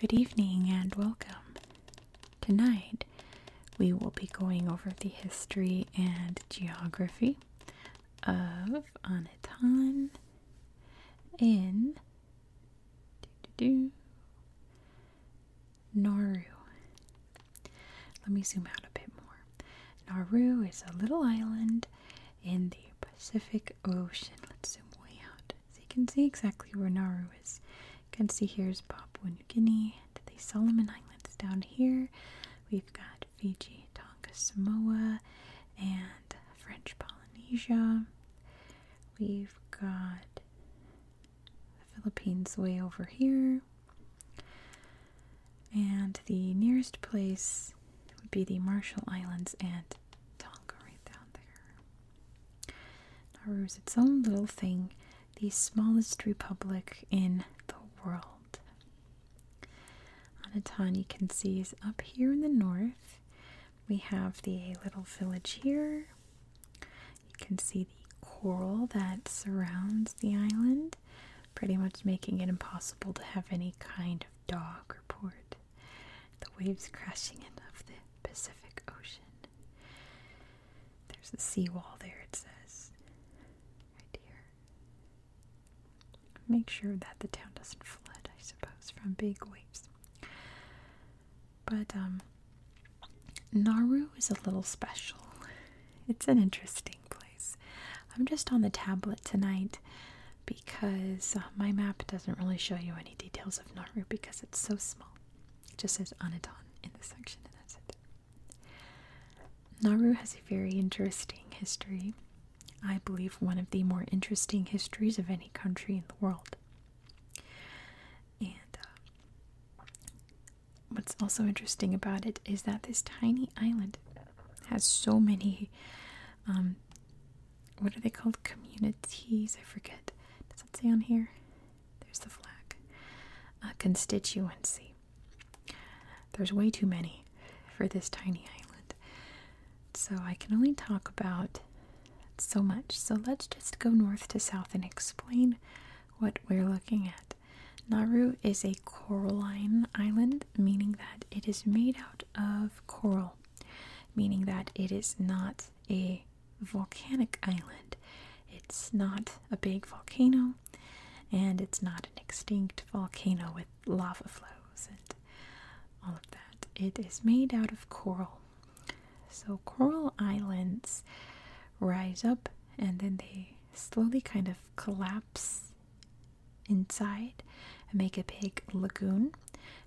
good evening and welcome. Tonight we will be going over the history and geography of Anetan in Nauru. Let me zoom out a bit more. Nauru is a little island in the Pacific Ocean. Let's zoom way out so you can see exactly where Nauru is. You can see here's Papua New Guinea, the Solomon Islands down here. We've got Fiji, Tonga, Samoa, and French Polynesia. We've got the Philippines way over here. And the nearest place would be the Marshall Islands and Tonga right down there. Nauru is its own little thing, the smallest republic in the world. Anetan, you can see, is up here in the north. We have the little village here. You can see the coral that surrounds the island, pretty much making it impossible to have any kind of dock or port. The waves crashing in of the Pacific Ocean. There's a seawall there, it says. Right here. Make sure that the town doesn't flood, I suppose, from big waves. But Nauru is a little special. It's an interesting place. I'm just on the tablet tonight because my map doesn't really show you any details of Nauru because it's so small. It just says Anetan in the section and that's it. Nauru has a very interesting history. I believe one of the more interesting histories of any country in the world. And what's also interesting about it is that this tiny island has so many, what are they called? Communities? I forget. Does it say on here? There's the flag. Constituency. There's way too many for this tiny island. So I can only talk about so much. So let's just go north to south and explain what we're looking at. Nauru is a coralline island, meaning that it is made out of coral, meaning that it is not a volcanic island. It's not a big volcano, and it's not an extinct volcano with lava flows and all of that. It is made out of coral. So coral islands rise up and then they slowly kind of collapse inside and make a big lagoon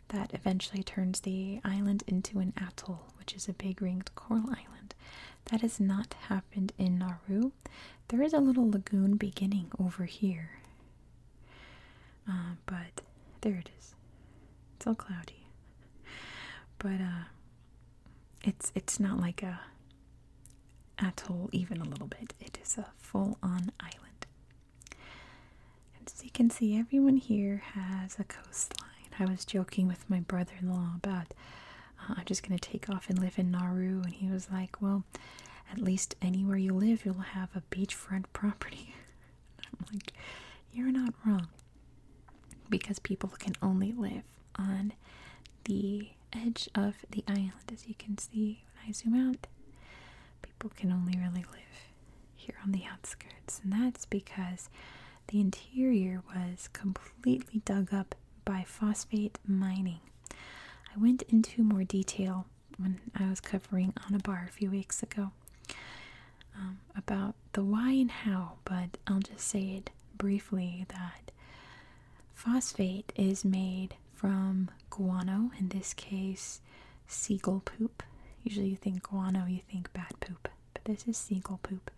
that eventually turns the island into an atoll, which is a big ringed coral island. That has not happened in Nauru. There is a little lagoon beginning over here, but there it is. It's all cloudy, but it's not like a atoll even a little bit. It is a full-on island. And as you can see, everyone here has a coastline. I was joking with my brother-in-law about I'm just going to take off and live in Nauru, and he was like, well, at least anywhere you live, you'll have a beachfront property. I'm like, you're not wrong. Because people can only live on the edge of the island. As you can see when I zoom out, people can only really live here on the outskirts. And that's because the interior was completely dug up by phosphate mining. I went into more detail when I was covering Anabar a few weeks ago about the why and how, but I'll just say it briefly that phosphate is made from guano, in this case seagull poop. Usually you think guano, you think bat poop, but this is seagull poop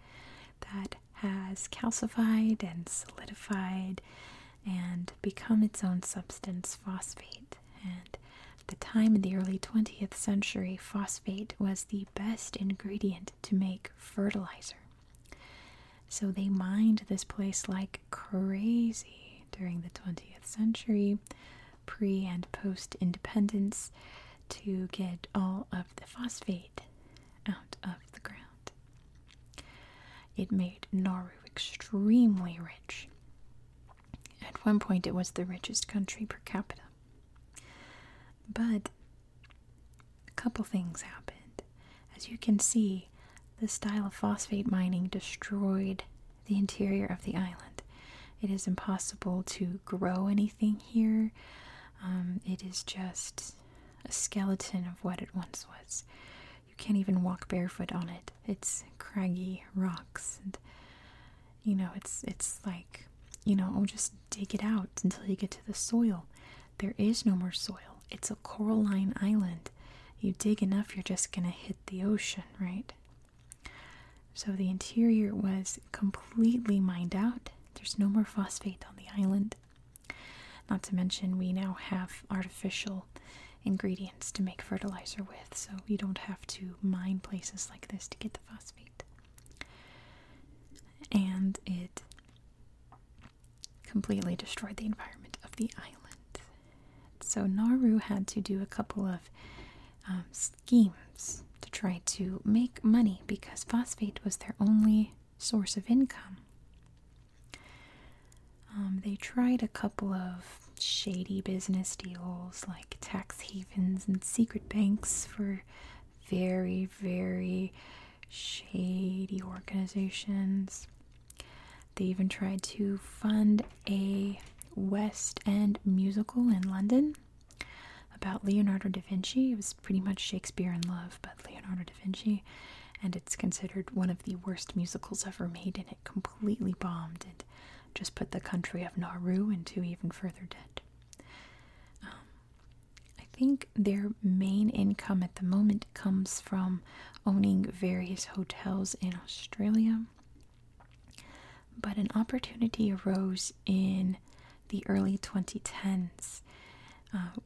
that has calcified and solidified and become its own substance, phosphate. And at the time in the early 20th century, phosphate was the best ingredient to make fertilizer. So they mined this place like crazy during the 20th century, pre and post independence, to get all of the phosphate out of the ground. It made Nauru extremely rich. At one point, it was the richest country per capita. But a couple things happened. As you can see, the style of phosphate mining destroyed the interior of the island. It is impossible to grow anything here. It is just a skeleton of what it once was. You can't even walk barefoot on it. It's craggy rocks, and it's like, just dig it out until you get to the soil. There is no more soil. It's a coralline island. You dig enough, you're just gonna hit the ocean, right? So the interior was completely mined out. There's no more phosphate on the island. Not to mention, we now have artificial ingredients to make fertilizer with, so you don't have to mine places like this to get the phosphate. And it completely destroyed the environment of the island. So Nauru had to do a couple of schemes to try to make money because phosphate was their only source of income. They tried a couple of shady business deals like tax havens and secret banks for very, very shady organizations. They even tried to fund a West End musical in London about Leonardo da Vinci. It was pretty much Shakespeare in Love, but Leonardo da Vinci, and it's considered one of the worst musicals ever made, and it completely bombed and just put the country of Nauru into even further debt. I think their main income at the moment comes from owning various hotels in Australia, but an opportunity arose in the early 2010s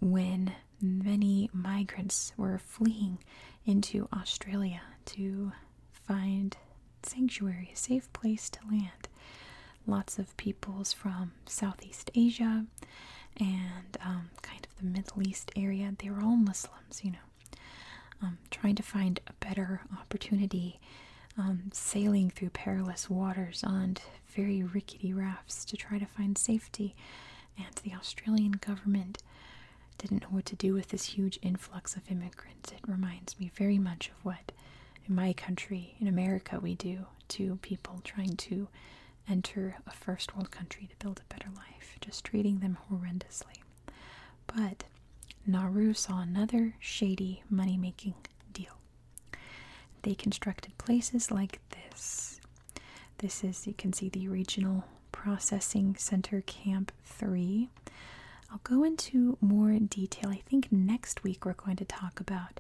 when many migrants were fleeing into Australia to find sanctuary, a safe place to land. Lots of peoples from Southeast Asia and kind of the Middle East area, they were all Muslims, trying to find a better opportunity, sailing through perilous waters on very rickety rafts to try to find safety. And the Australian government didn't know what to do with this huge influx of immigrants. It reminds me very much of what in my country, in America, we do to people trying to enter a first world country to build a better life, just treating them horrendously. But Nauru saw another shady money-making deal. They constructed places like this. This is, you can see, the Regional Processing Center Camp 3. I'll go into more detail. I think next week we're going to talk about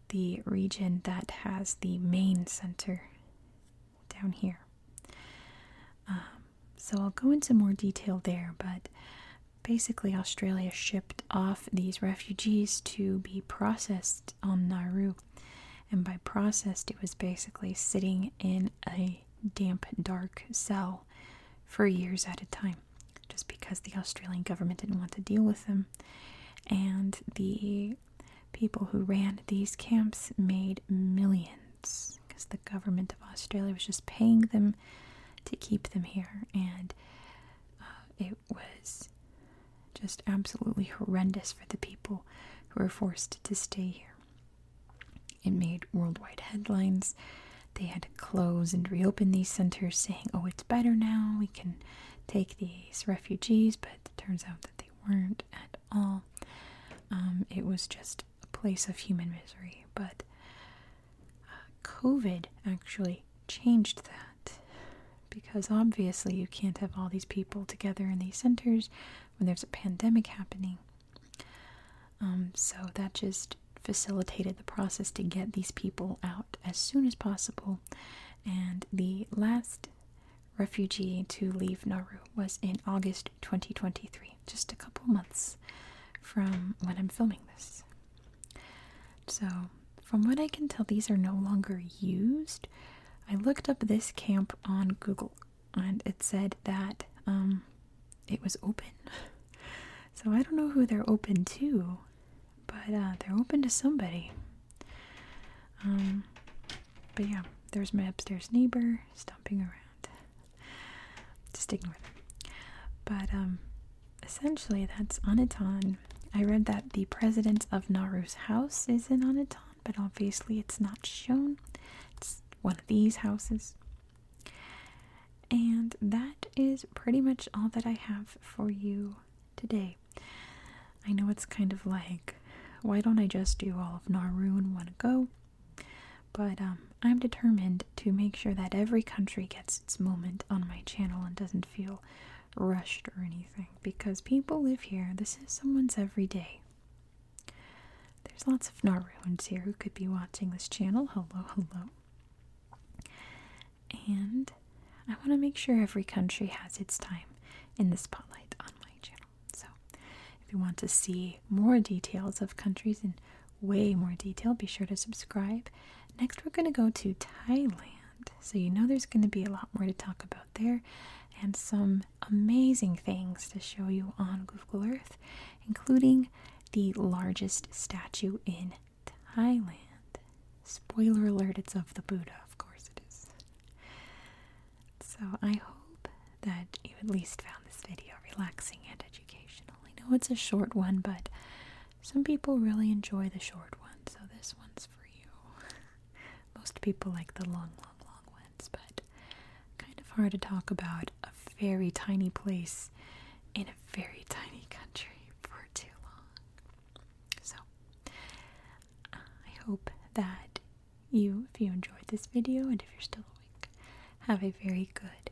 the region that has the main center down here. So I'll go into more detail there, but basically Australia shipped off these refugees to be processed on Nauru. And by processed, it was basically sitting in a damp, dark cell for years at a time, just because the Australian government didn't want to deal with them. And the people who ran these camps made millions because the government of Australia was just paying them to keep them here, and it was just absolutely horrendous for the people who were forced to stay here. It made worldwide headlines. They had to close and reopen these centers saying, oh, it's better now, we can take these refugees, but it turns out that they weren't at all. It was just a place of human misery, but COVID actually changed that, because obviously you can't have all these people together in these centers when there's a pandemic happening. So that just facilitated the process to get these people out as soon as possible. And the last refugee to leave Nauru was in August 2023, just a couple months from when I'm filming this. So from what I can tell, these are no longer used. I looked up this camp on Google, and it said that it was open. So I don't know who they're open to, but they're open to somebody. But yeah, there's my upstairs neighbor stomping around. Just ignore them. But essentially, that's Anetan. I read that the president of Nauru's house is in Anetan, but obviously it's not shown. It's one of these houses. And that is pretty much all that I have for you today. I know it's kind of like, why don't I just do all of Nauru in one go? But I'm determined to make sure that every country gets its moment on my channel and doesn't feel rushed or anything, because people live here. This is someone's everyday. There's lots of Nauruans here who could be watching this channel. Hello, hello. And I want to make sure every country has its time in the spotlight on my channel. So if you want to see more details of countries in way more detail, be sure to subscribe. Next, we're going to go to Thailand. So you know there's going to be a lot more to talk about there, and some amazing things to show you on Google Earth, including the largest statue in Thailand. Spoiler alert, it's of the Buddha, of course it is. So I hope that you at least found this video relaxing and educational. I know it's a short one, but some people really enjoy the short ones, so this one's for you. Most people like the long ones, but kind of hard to talk about a very tiny place in a very tiny country for too long. So I hope that if you enjoyed this video, and if you're still awake, have a very good